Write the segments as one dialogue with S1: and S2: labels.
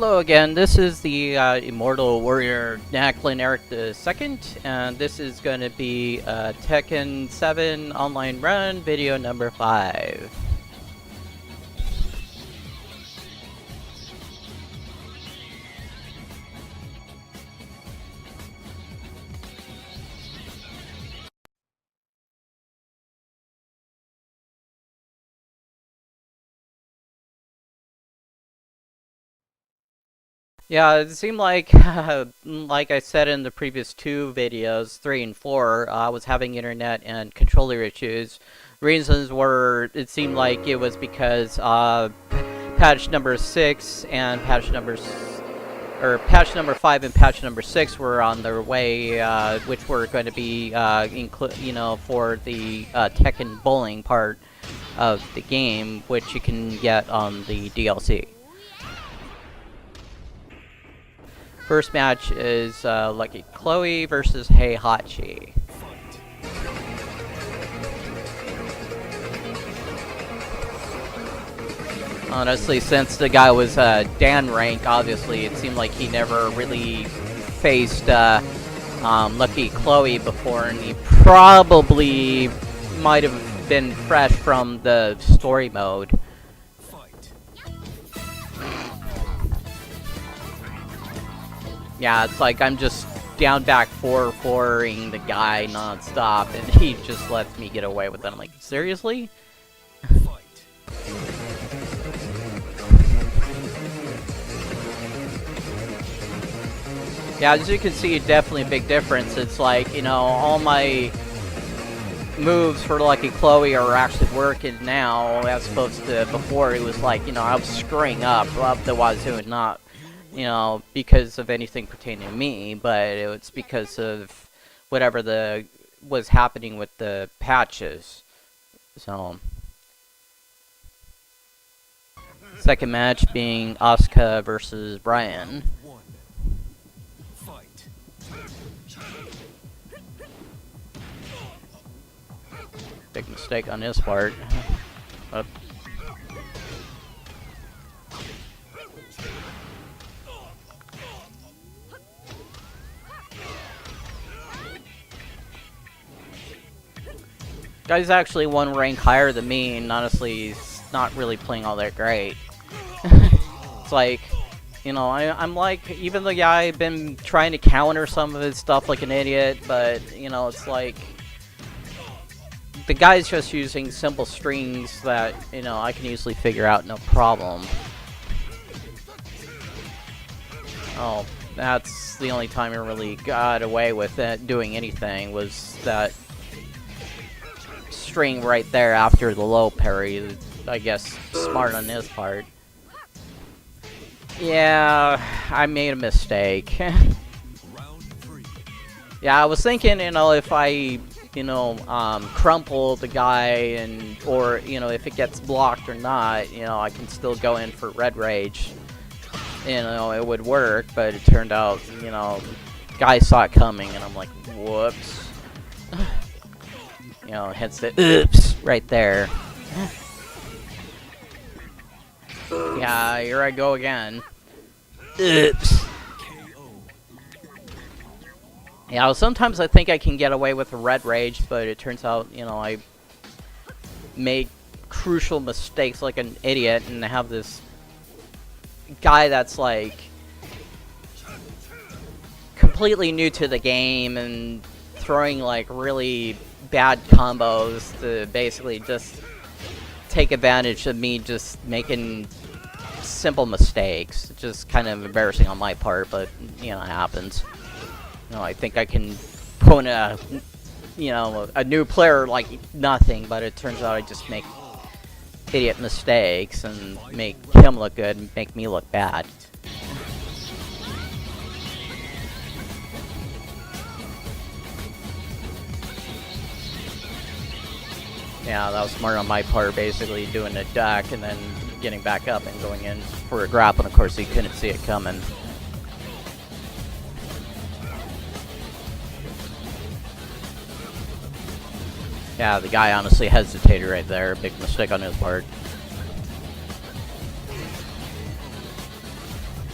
S1: Hello again, this is the Immortal Warrior Naklin Eric II, and this is going to be Tekken 7 online run, video number 5. Yeah, it seemed like, like I said in the previous two videos, 3 and 4, I was having internet and controller issues. Reasons were, it seemed like it was because patch number 6 and patch number 5 and patch number 6 were on their way, which were going to be, for the Tekken bowling part of the game, which you can get on the DLC. First match is Lucky Chloe versus Heihachi. Honestly, since the guy was Dan rank, obviously, it seemed like he never really faced Lucky Chloe before, and he probably might have been fresh from the story mode. Yeah, it's like I'm just down back 4-4ing the guy non-stop, and he just lets me get away with it. I'm like, seriously? Yeah, as you can see, definitely a big difference. It's like, you know, all my moves for Lucky Chloe are actually working now, as opposed to before it was like, you know, I was screwing up the wazoo and not, you know, because of anything pertaining to me, but it's because of whatever was happening with the patches. So, second match being Osku versus Brian. Big mistake on his part. Guy's actually one rank higher than me, and honestly, he's not really playing all that great. It's like, you know, I'm like, even the guy I've been trying to counter some of his stuff like an idiot, but, you know, it's like, the guy's just using simple strings that, you know, I can easily figure out no problem. Oh, that's the only time I really got away with it, doing anything, was that string right there after the low parry. I guess smart on his part. Yeah, I made a mistake. Yeah, I was thinking, you know, if I, you know, crumple the guy, or, you know, if it gets blocked or not, you know, I can still go in for Red Rage. You know, it would work, but it turned out, you know, guy saw it coming, and I'm like, whoops. You know, hits the oops right there. Yeah, here I go again. Oops. Yeah, well, sometimes I think I can get away with a Red Rage, but it turns out, you know, I make crucial mistakes like an idiot, and I have this guy that's like completely new to the game and throwing like really bad combos to basically just take advantage of me just making simple mistakes. It's just kind of embarrassing on my part, but, you know, it happens. You know, I think I can put a, you know, a new player like nothing, but it turns out I just make idiot mistakes and make him look good and make me look bad. Yeah, that was smart on my part, basically doing a duck and then getting back up and going in for a grapple, and of course he couldn't see it coming. Yeah, the guy honestly hesitated right there. Big mistake on his part.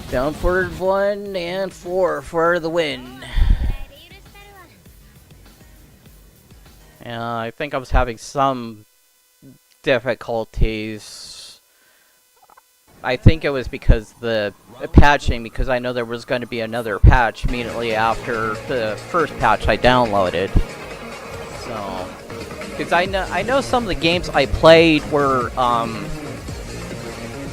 S1: Down forward 1 and 4 for the win. Yeah, I think I was having some difficulties. I think it was because the patching, because I know there was going to be another patch immediately after the first patch I downloaded. So, because I know some of the games I played were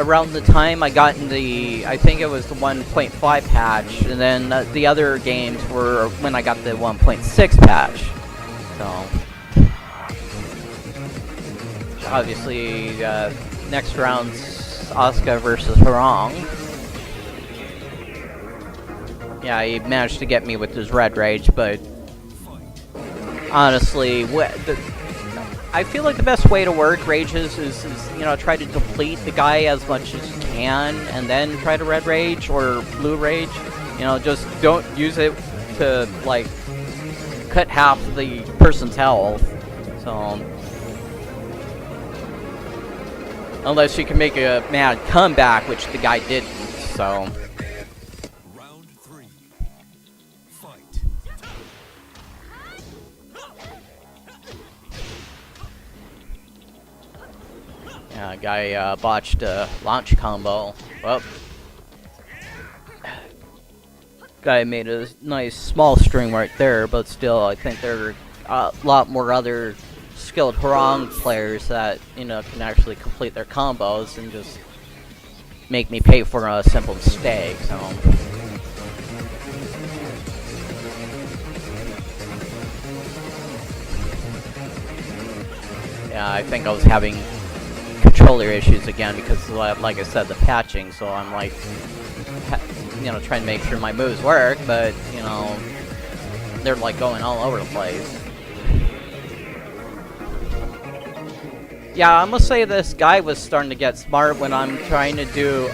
S1: around the time I got in the, I think it was the 1.5 patch, and then the other games were when I got the 1.6 patch. So, obviously, next round's Osku versus Harong. Yeah, he managed to get me with his Red Rage, but honestly, I feel like the best way to work rages is, you know, try to deplete the guy as much as you can, and then try to Red Rage or Blue Rage. You know, just don't use it to, like, cut half the person's health. So, unless you can make a mad comeback, which the guy didn't, so.
S2: Round 3. Fight.
S1: Yeah, guy botched a launch combo. Well, guy made a nice small string right there, but still, I think there are a lot more other skilled Harong players that, you know, can actually complete their combos and just make me pay for a simple mistake, so. Yeah, I think I was having controller issues again because, like I said, the patching, so I'm like, you know, trying to make sure my moves work, but, you know, they're like going all over the place. Yeah, I must say this guy was starting to get smart when I'm trying to do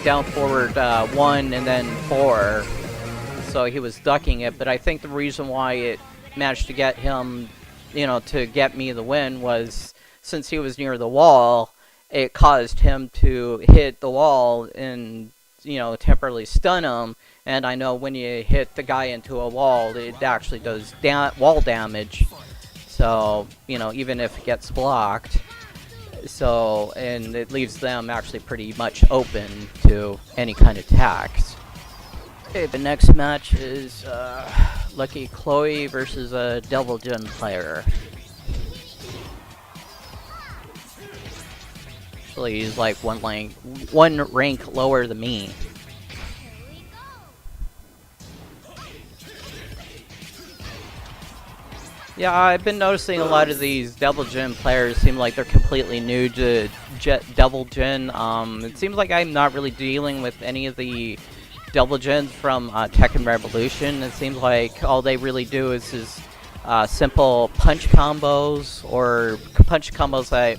S1: down forward 1 and then 4. So he was ducking it, but I think the reason why it managed to get him, you know, to get me the win was since he was near the wall, it caused him to hit the wall and, you know, temporarily stun him. And I know when you hit the guy into a wall, it actually does wall damage. So, you know, even if it gets blocked. So, and it leaves them actually pretty much open to any kind of attacks. Okay, the next match is Lucky Chloe versus a Devil Jin player. Actually, he's like one rank lower than me. Yeah, I've been noticing a lot of these Devil Jin players seem like they're completely new to Devil Jin. It seems like I'm not really dealing with any of the Devil Jins from Tekken Revolution. It seems like all they really do is simple punch combos, or punch combos that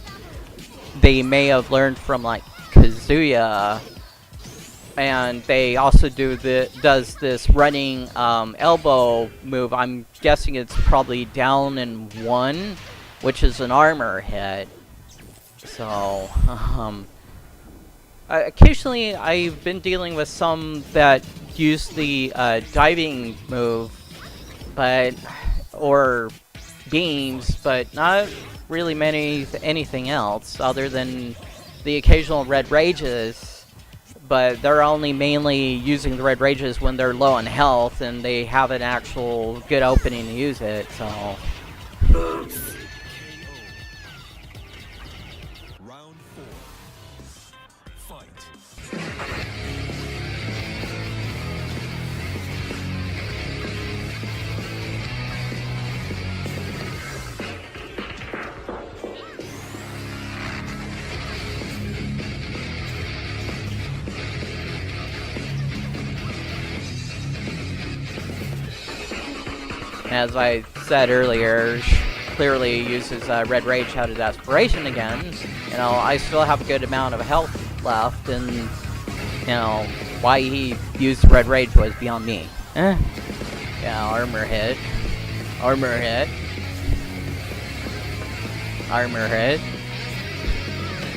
S1: they may have learned from like Kazuya. And they also does this running elbow move. I'm guessing it's probably down in 1, which is an armor hit. So, occasionally I've been dealing with some that use the diving move, or beams, but not really anything else other than the occasional red rages. But they're only mainly using the red rages when they're low on health and they have an actual good opening to use it, so.
S2: Round 4. Fight.
S1: As I said earlier, clearly uses Red Rage out of desperation again. You know, I still have a good amount of health left, and, you know, why he used Red Rage was beyond me. Yeah, armor hit. Armor hit. Armor hit.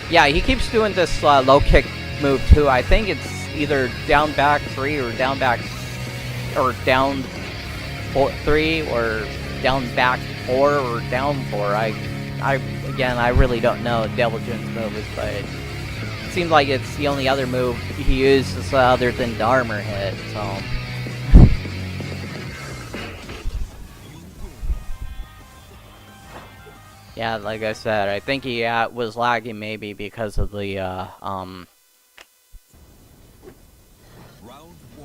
S1: Yeah, he keeps doing this low kick move too. I think it's either down back 3 or down back, or down 3 or down back 4 or down 4. Again, I really don't know Diligent's moves, but it seems like it's the only other move he uses other than the armor hit, so. Yeah, like I said, I think he was lagging maybe because of the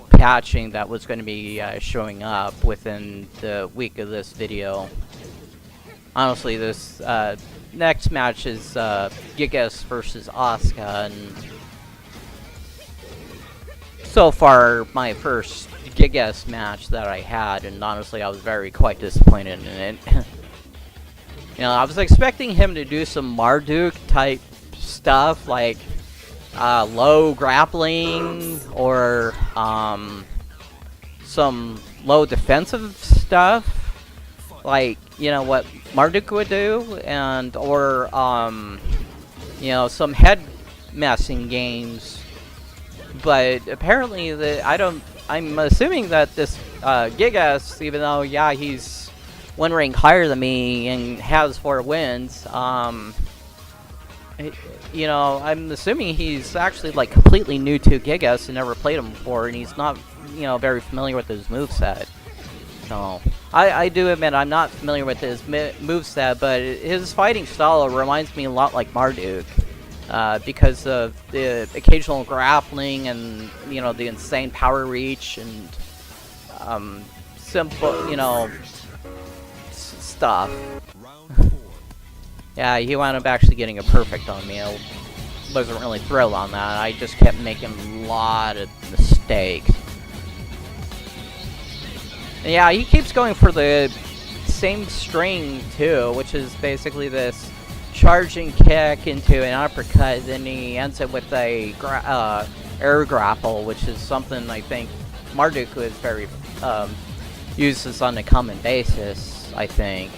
S1: patching that was going to be showing up within the week of this video. Honestly, this next match is Gigas versus Osku, and so far my first Gigas match that I had, and honestly I was quite disappointed in it. You know, I was expecting him to do some Marduk type stuff, like low grappling or some low defensive stuff, like, you know, what Marduk would do, and or you know, some head messing games. But apparently I'm assuming that this Gigas, even though yeah, he's one rank higher than me and has 4 wins, you know, I'm assuming he's actually like completely new to Gigas and never played him before, and he's not, you know, very familiar with his moveset. So I do admit I'm not familiar with his moveset, but his fighting style reminds me a lot like Marduk, because of the occasional grappling and, you know, the insane power reach and simple, you know, stuff. Yeah, he wound up actually getting a perfect on me. I wasn't really thrilled on that. I just kept making a lot of mistakes. And yeah, he keeps going for the same string too, which is basically this charging kick into an uppercut, then he ends it with a air grapple, which is something I think Marduk is very uses on a common basis, I think.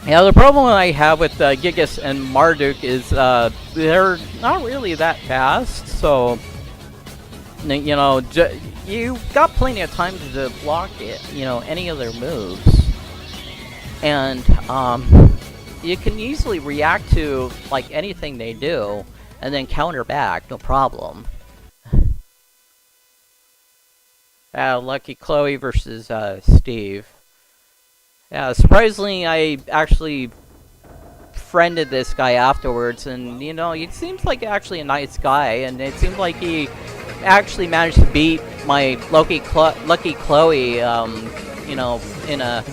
S1: Yeah, the problem I have with Gigas and Marduk is they're not really that fast, so you know, you got plenty of time to block it, you know, any of their moves, and you can easily react to like anything they do and then counter back, no problem. Lucky Chloe versus Steve. Yeah, surprisingly, I actually friended this guy afterwards, and, you know, he seems like actually a nice guy, and it seems like he actually managed to beat my Lucky Chloe, you know, in a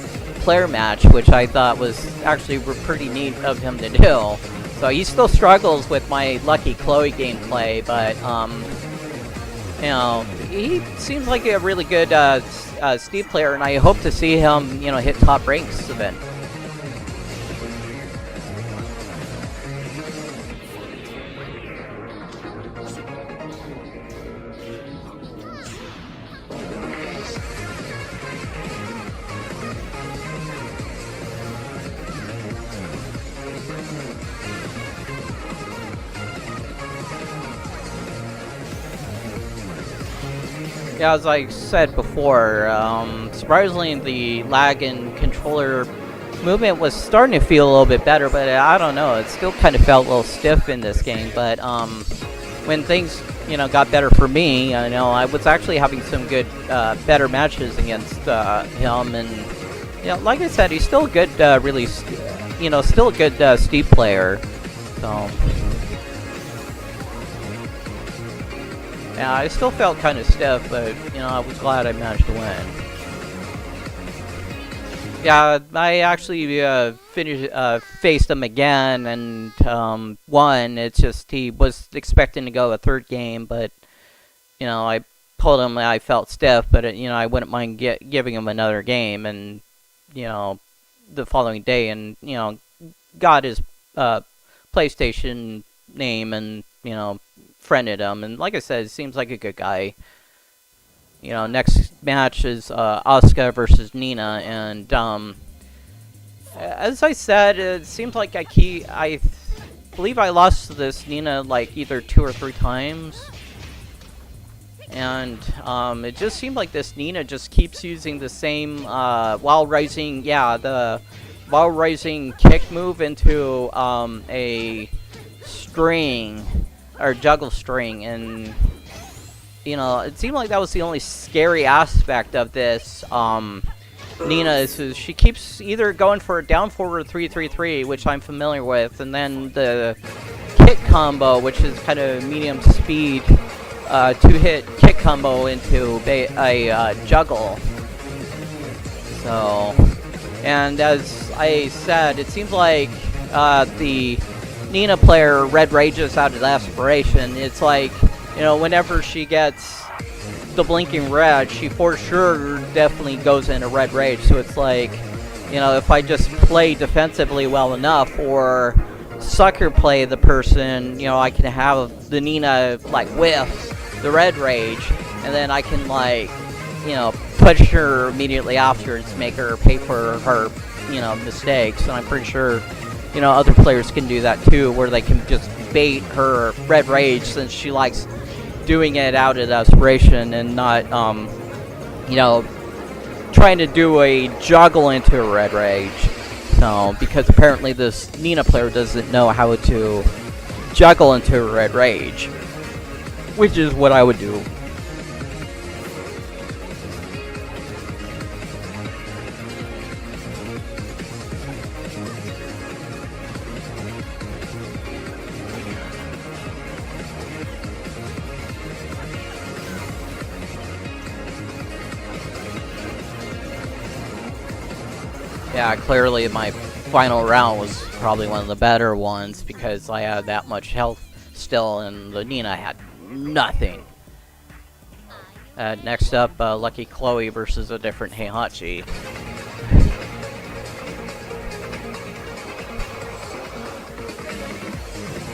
S1: player match, which I thought was actually pretty neat of him to do. So he still struggles with my Lucky Chloe gameplay, but, you know, he seems like a really good Steve player, and I hope to see him, you know, hit top ranks event. Yeah, as I said before, surprisingly the lag and controller movement was starting to feel a little bit better, but I don't know, it still kind of felt a little stiff in this game. But when things, you know, got better for me, you know, I was actually having some good, better matches against him, and, you know, like I said, he's still a good, really, you know, still a good Steve player, so. Yeah, I still felt kind of stiff, but, you know, I was glad I managed to win. Yeah, I actually faced him again and won. It's just he was expecting to go a third game, but, you know, I told him I felt stiff, but, you know, I wouldn't mind giving him another game, and, you know, the following day, and, you know, got his PlayStation name and, you know, friended him, and like I said, it seems like a good guy. You know, next match is Osku versus Nina, and as I said, it seems like I believe I lost to this Nina like either 2 or 3 times. And it just seemed like this Nina just keeps using the same while rising, the while rising kick move into a string or juggle string, and you know, it seemed like that was the only scary aspect of this Nina is she keeps either going for a down forward 3-3-3, which I'm familiar with, and then the kick combo, which is kind of medium speed 2-hit kick combo into a juggle. So, and as I said, it seems like the Nina player red rages out of desperation. It's like, you know, whenever she gets the blinking red, she for sure definitely goes into red rage. So it's like, you know, if I just play defensively well enough or sucker play the person, you know, I can have the Nina like whiff the red rage, and then I can like, you know, push her immediately afterwards, make her pay for her, you know, mistakes. And I'm pretty sure, you know, other players can do that too, where they can just bait her red rage since she likes doing it out of desperation and not, you know, trying to do a juggle into a red rage. So, because apparently this Nina player doesn't know how to juggle into a red rage, which is what I would do. Yeah, clearly my final round was probably one of the better ones because I had that much health still and the Nina had nothing. Next up, Lucky Chloe versus a different Heihachi.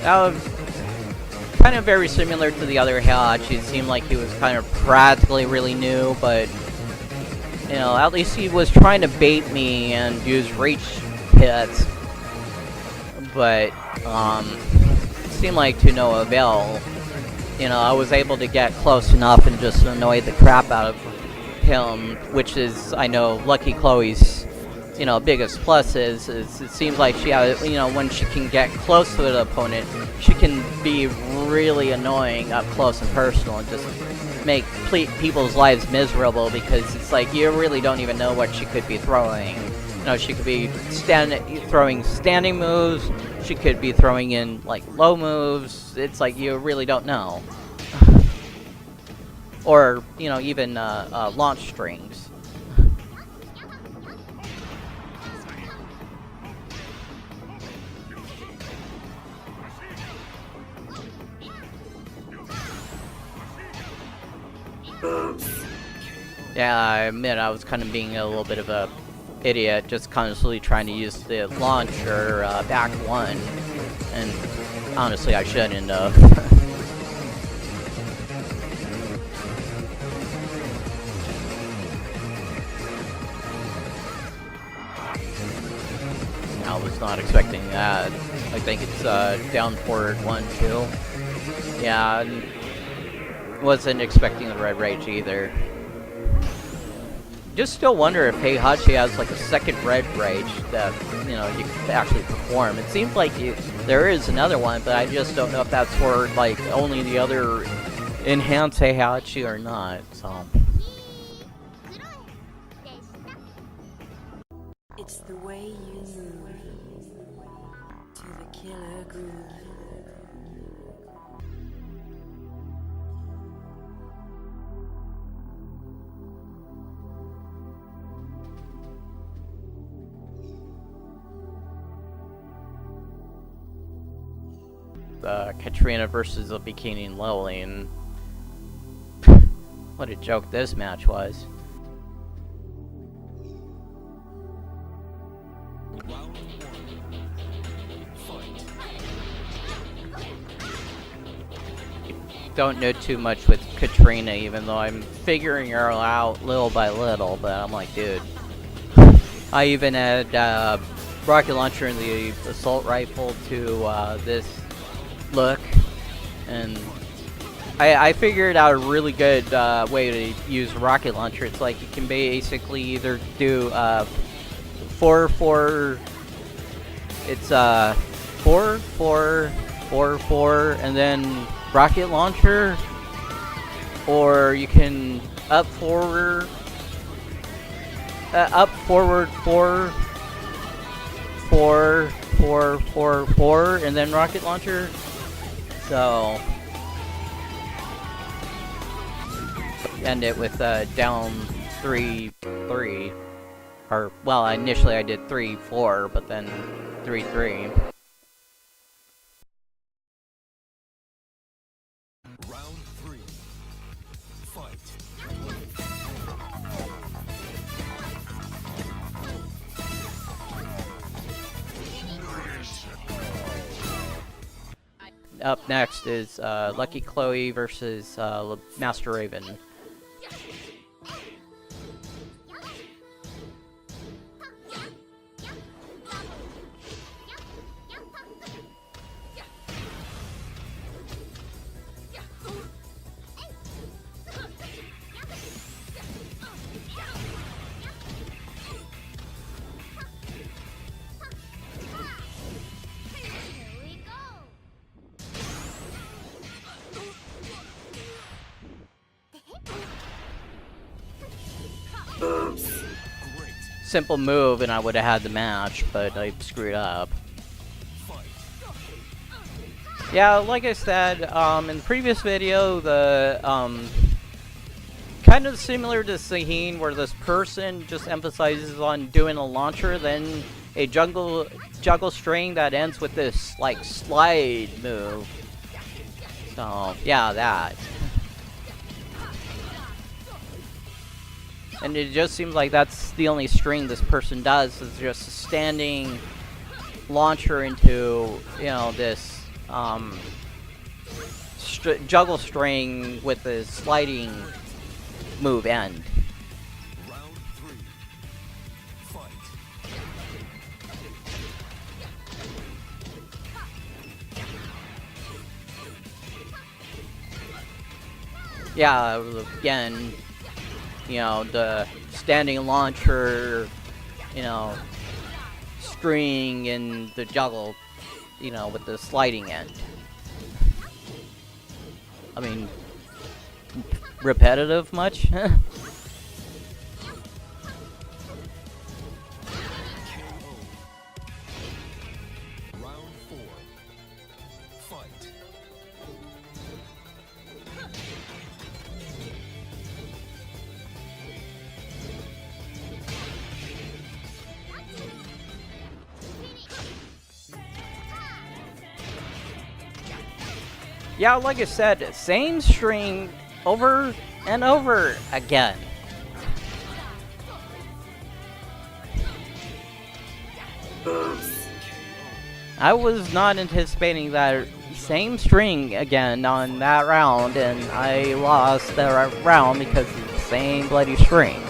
S1: That was kind of very similar to the other Heihachi. It seemed like he was kind of practically really new, but you know, at least he was trying to bait me and use reach hits, but it seemed like to no avail. You know, I was able to get close enough and just annoy the crap out of him, which is, I know, Lucky Chloe's, you know, biggest plus is it seems like she has, you know, when she can get close to an opponent, she can be really annoying up close and personal and just make people's lives miserable because it's like you really don't even know what she could be throwing. You know, she could be throwing standing moves, she could be throwing in like low moves. It's like you really don't know. Or, you know, even launch strings. Yeah, I admit I was kind of being a little bit of a idiot, just constantly trying to use the launcher back one, and honestly I shouldn't have. I was not expecting that. I think it's down forward 1-2. Yeah, wasn't expecting the red rage either. Just still wonder if Heihachi has like a second red rage that, you know, you can actually perform. It seems like there is another one, but I just don't know if that's for like only the other enhanced Heihachi or not. So
S3: it's the way you move to the killer groove.
S1: Catrina versus a Bikini Lily, and what a joke this match was.
S2: Round 1. Fight.
S1: don't know too much with Katrina, even though I'm figuring her out little by little, but I'm like, dude. I even had rocket launcher in the assault rifle to this look, and I figured out a really good way to use rocket launcher. It's like you can basically either do 4-4. It's 4-4-4-4, and then rocket launcher, or you can up forward 4-4-4-4-4, and then rocket launcher. So end it with down 3-3, or well, initially I did 3-4, but then 3-3.
S2: Round 3. Fight.
S1: Up next is Lucky Chloe versus Master Raven.
S2: Great.
S1: Simple move, and I would have had the match, but I screwed up.
S2: Fight.
S1: Yeah, like I said in the previous video, the kind of similar to Sahin, where this person just emphasizes on doing a launcher, then a juggle string that ends with this like slide move. So yeah, that. And it just seems like that's the only string this person does, is just a standing launcher into, you know, this juggle string with a sliding move end.
S2: Round 3. Fight.
S1: Yeah, again, you know, the standing launcher, you know, string and the juggle, you know, with the sliding end. I mean, repetitive much?
S2: KO. Round 4. Fight.
S1: Yeah, like I said, same string over and over again. I was not anticipating that same string again on that round, and I lost the round because of the same bloody string.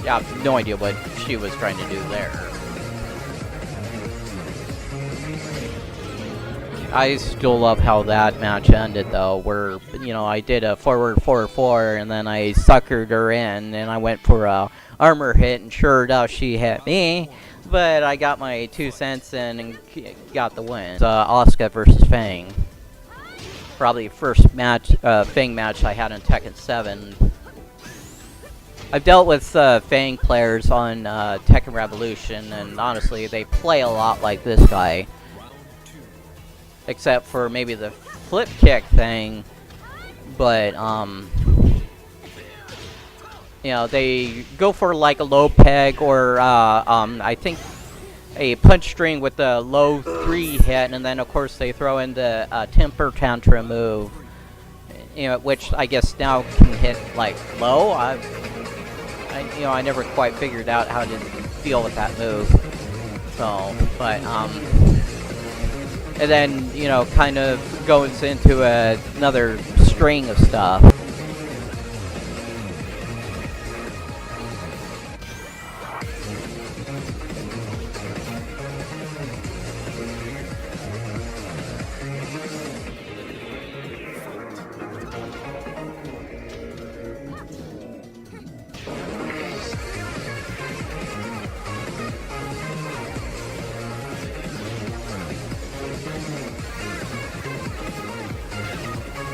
S1: Yeah, I have no idea what she was trying to do there. I still love how that match ended, though, where, you know, I did a forward 4-4, and then I suckered her in, and I went for a armor hit, and sure enough, she hit me, but I got my 2 cents in and got the win. It's Osku versus Fang. Probably first match, Fang match I had in Tekken 7. I've dealt with Fang players on Tekken Revolution, and honestly, they play a lot like this guy. Except for maybe the flip kick thing, but, you know, they go for like a low peg or, I think a punch string with a low 3 hit, and then of course they throw in the temper tantrum move, you know, which I guess now can hit like low. You know, I never quite figured out how to deal with that move. So, but and then, you know, kind of goes into another string of stuff.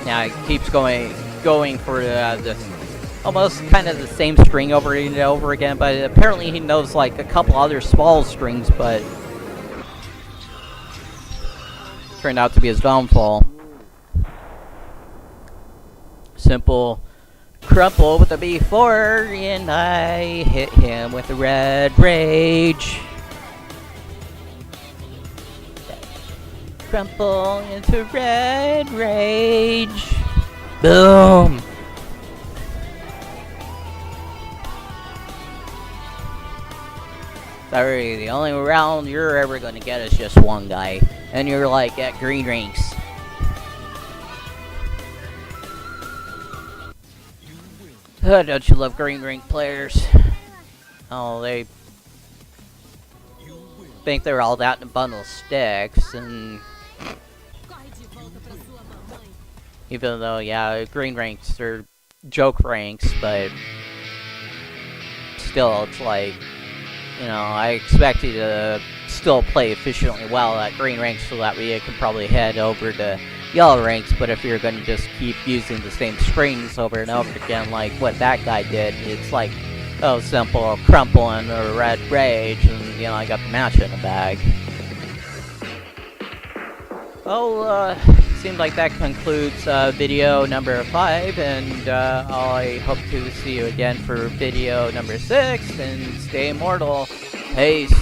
S1: Yeah, it keeps going for this almost kind of the same string over and over again, but apparently he knows like a couple other small strings, but turned out to be his downfall. Simple crumple with a B4, and I hit him with a red rage. Crumple into red rage. Boom! Sorry, the only round you're ever gonna get is just one guy. And you're like at green ranks. Don't you love green rank players? Oh, they think they're all that in a bundle of sticks, and even though, yeah, green ranks are joke ranks, but still, it's like, you know, I expect you to still play efficiently well at green ranks so that way you can probably head over to yellow ranks, but if you're going to just keep using the same strings over and over again like what that guy did, it's like, oh, simple, crumple and a red rage, and, you know, I got the match in the bag. Well, seems like that concludes video number 5, and I hope to see you again for video number 6, and stay immortal. Peace.